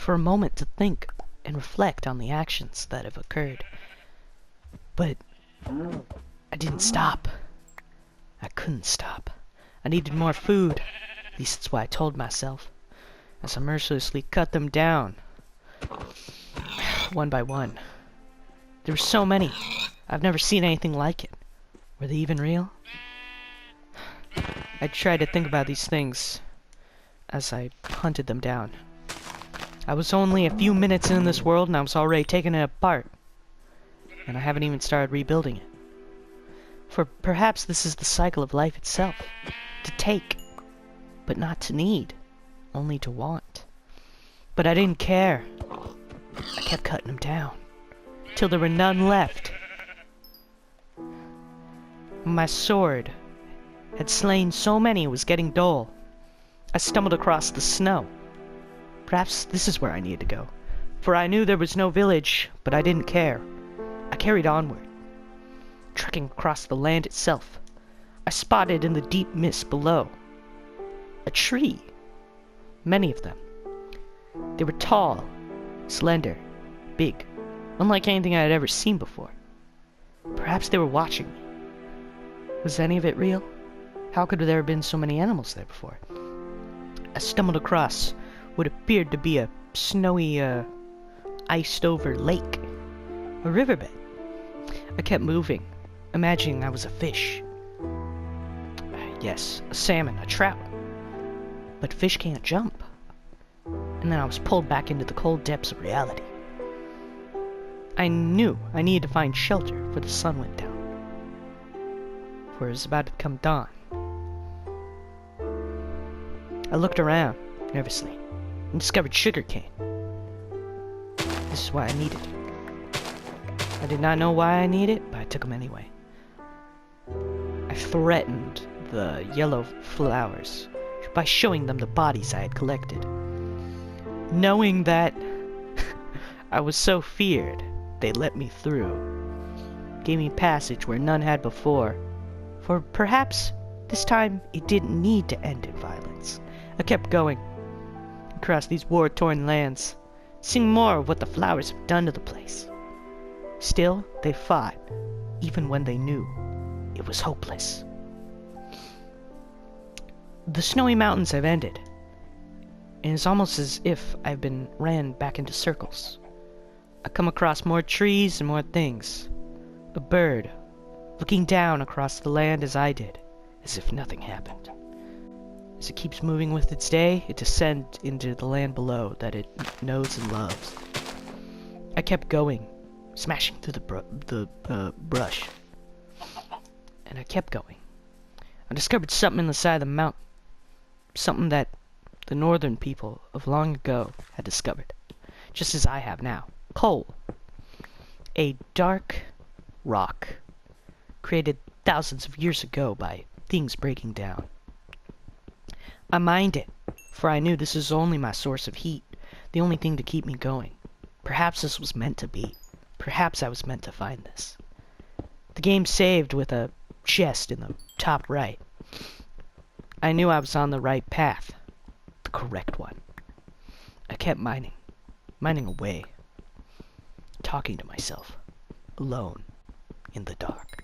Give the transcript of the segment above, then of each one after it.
for a moment to think and reflect on the actions that have occurred. But I didn't stop. I couldn't stop. I needed more food. At least that's what I told myself, as I mercilessly cut them down, one by one. There were so many. I've never seen anything like it. Were they even real? I tried to think about these things as I hunted them down. I was only a few minutes in this world and I was already taking it apart. And I haven't even started rebuilding it. For perhaps this is the cycle of life itself. To take, but not to need, only to want. But I didn't care. I kept cutting them down, till there were none left. My sword had slain so many it was getting dull. I stumbled across the snow. Perhaps this is where I needed to go, for I knew there was no village, but I didn't care. I carried onward, trekking across the land itself. I spotted in the deep mist below a tree, many of them. They were tall, slender, big, unlike anything I had ever seen before. Perhaps they were watching me. Was any of it real? How could there have been so many animals there before? I stumbled across what appeared to be a snowy, iced-over lake, a riverbed. I kept moving, imagining I was a fish. Yes, a salmon, a trout. But fish can't jump. And then I was pulled back into the cold depths of reality. I knew I needed to find shelter before the sun went down, for it was about to become dawn. I looked around, nervously, and discovered sugarcane. This is what I needed. I did not know why I needed it, but I took them anyway. I threatened the yellow flowers by showing them the bodies I had collected. Knowing that I was so feared, they let me through, gave me passage where none had before, for perhaps this time it didn't need to end in violence. I kept going, across these war-torn lands, seeing more of what the flowers have done to the place. Still, they fought, even when they knew it was hopeless. The snowy mountains have ended, and it's almost as if I've been ran back into circles. I come across more trees and more things. A bird, looking down across the land as I did, as if nothing happened. As it keeps moving with its day, it descends into the land below that it knows and loves. I kept going, smashing through the brush. And I kept going. I discovered something in the side of the mountain. Something that the northern people of long ago had discovered, just as I have now. Coal. A dark rock created thousands of years ago by things breaking down. I mined it, for I knew this was only my source of heat, the only thing to keep me going. Perhaps this was meant to be. Perhaps I was meant to find this. The game saved with a chest in the top right. I knew I was on the right path, the correct one. I kept mining away, talking to myself, alone, in the dark.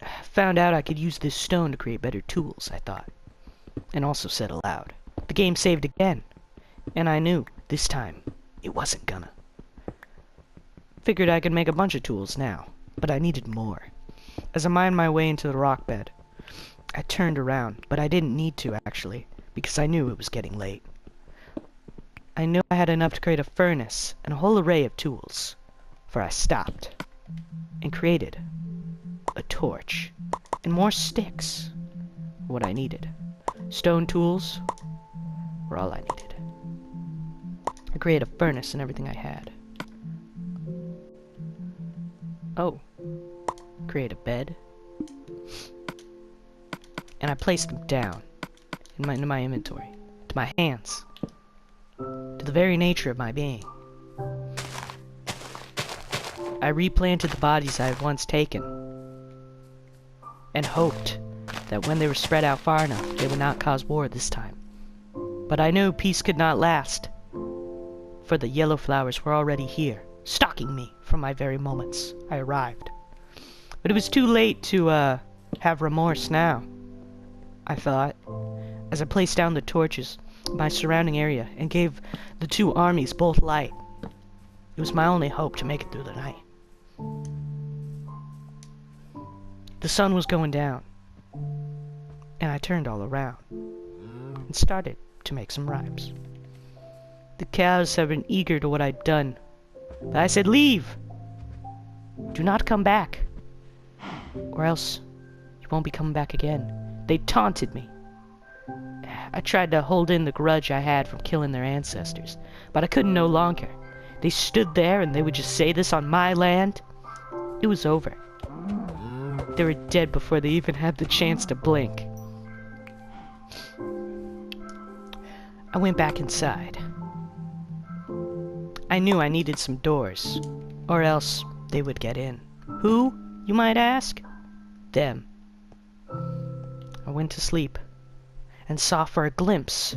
I found out I could use this stone to create better tools, I thought, and also said aloud. The game saved again, and I knew, this time, it wasn't gonna. Figured I could make a bunch of tools now, but I needed more. As I mined my way into the rock bed, I turned around, but I didn't need to, actually, because I knew it was getting late. I knew I had enough to create a furnace and a whole array of tools, for I stopped and created a torch and more sticks, what I needed. Stone tools were all I needed. I created a furnace and everything I had. Oh, create a bed. And I placed them down into my inventory, to my hands, to the very nature of my being. I replanted the bodies I had once taken, and hoped that when they were spread out far enough, they would not cause war this time. But I knew peace could not last. for the yellow flowers were already here, stalking me from my very moments I arrived. But it was too late to, have remorse now, I thought, as I placed down the torches in my surrounding area and gave the two armies both light. It was my only hope to make it through the night. The sun was going down, and I turned all around and started to make some rhymes. The cows have been eager to what I'd done, but I said, "Leave! Do not come back, or else you won't be coming back again." They taunted me. I tried to hold in the grudge I had from killing their ancestors, but I couldn't no longer. They stood there and they would just say this on my land. It was over. They were dead before they even had the chance to blink. I went back inside. I knew I needed some doors, or else they would get in. Who, you might ask? Them. I went to sleep and saw for a glimpse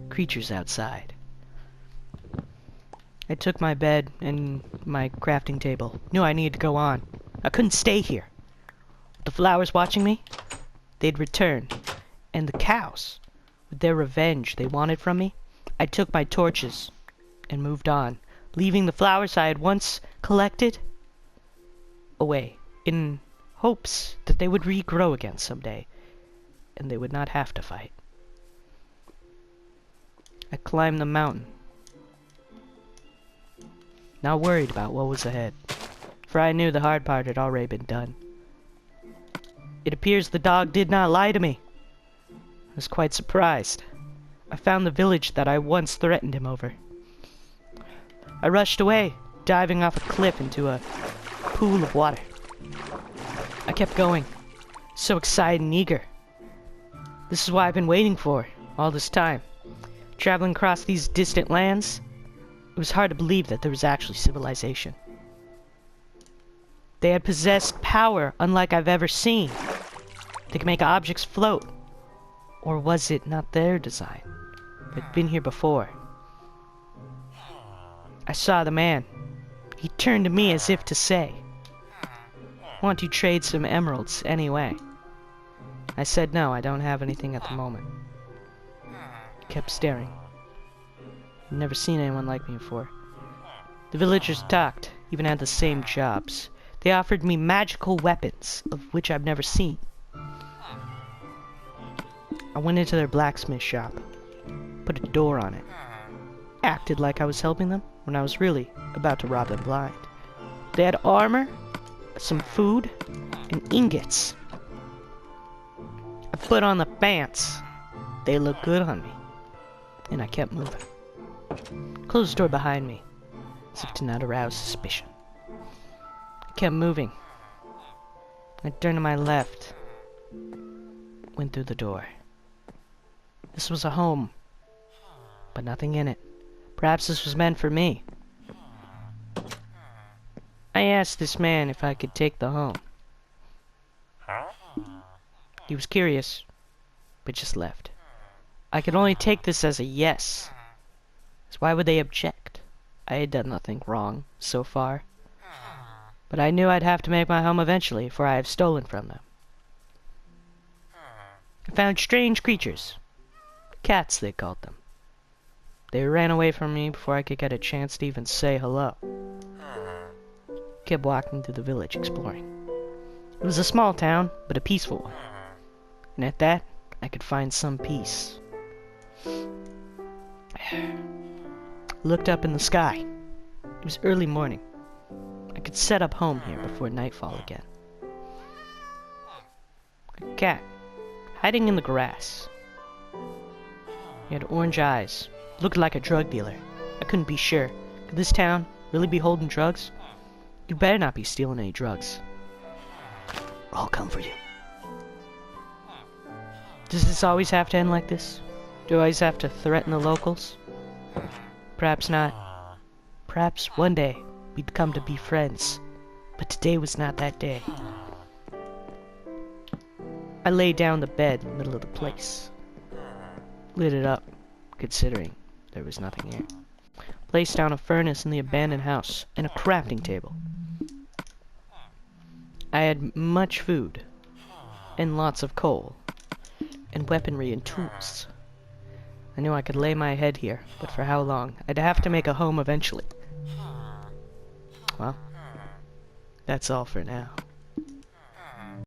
creatures outside. I took my bed and my crafting table. Knew I needed to go on. I couldn't stay here. With the flowers watching me, they'd return. And the cows, with their revenge they wanted from me, I took my torches and moved on, leaving the flowers I had once collected away, in hopes that they would regrow again someday, and they would not have to fight. I climbed the mountain, not worried about what was ahead, for I knew the hard part had already been done. It appears the dog did not lie to me. I was quite surprised. I found the village that I once threatened him over. I rushed away, diving off a cliff into a pool of water. I kept going, so excited and eager. This is what I've been waiting for all this time. Traveling across these distant lands, it was hard to believe that there was actually civilization. They had possessed power unlike I've ever seen. They could make objects float. Or was it not their design? They'd been here before. I saw the man. He turned to me as if to say, "Want to trade some emeralds anyway?" I said no, I don't have anything at the moment. He kept staring. I've never seen anyone like me before. The villagers talked, even had the same jobs. They offered me magical weapons, of which I've never seen. I went into their blacksmith shop, put a door on it, acted like I was helping them when I was really about to rob them blind. They had armor, some food, and ingots. I put on the pants. They looked good on me, and I kept moving. Closed the door behind me, as if to not arouse suspicion. I kept moving. I turned to my left, went through the door. This was a home, but nothing in it. Perhaps this was meant for me. I asked this man if I could take the home. He was curious, but just left. I could only take this as a yes. So why would they object? I had done nothing wrong so far. But I knew I'd have to make my home eventually, for I have stolen from them. I found strange creatures. Cats, they called them. They ran away from me before I could get a chance to even say hello. Kept walking through the village, exploring. It was a small town, but a peaceful one. And at that, I could find some peace. Looked up in the sky. It was early morning. I could set up home here before nightfall again. A cat, hiding in the grass. He had orange eyes, looked like a drug dealer. I couldn't be sure. Could this town really be holding drugs? You better not be stealing any drugs. I'll come for you. Does this always have to end like this? Do I always have to threaten the locals? Perhaps not. Perhaps one day we'd come to be friends. But today was not that day. I lay down the bed in the middle of the place. Lit it up, considering there was nothing here. placed down a furnace in the abandoned house, and a crafting table. I had much food, and lots of coal, and weaponry and tools. I knew I could lay my head here, but for how long? I'd have to make a home eventually. Well, that's all for now.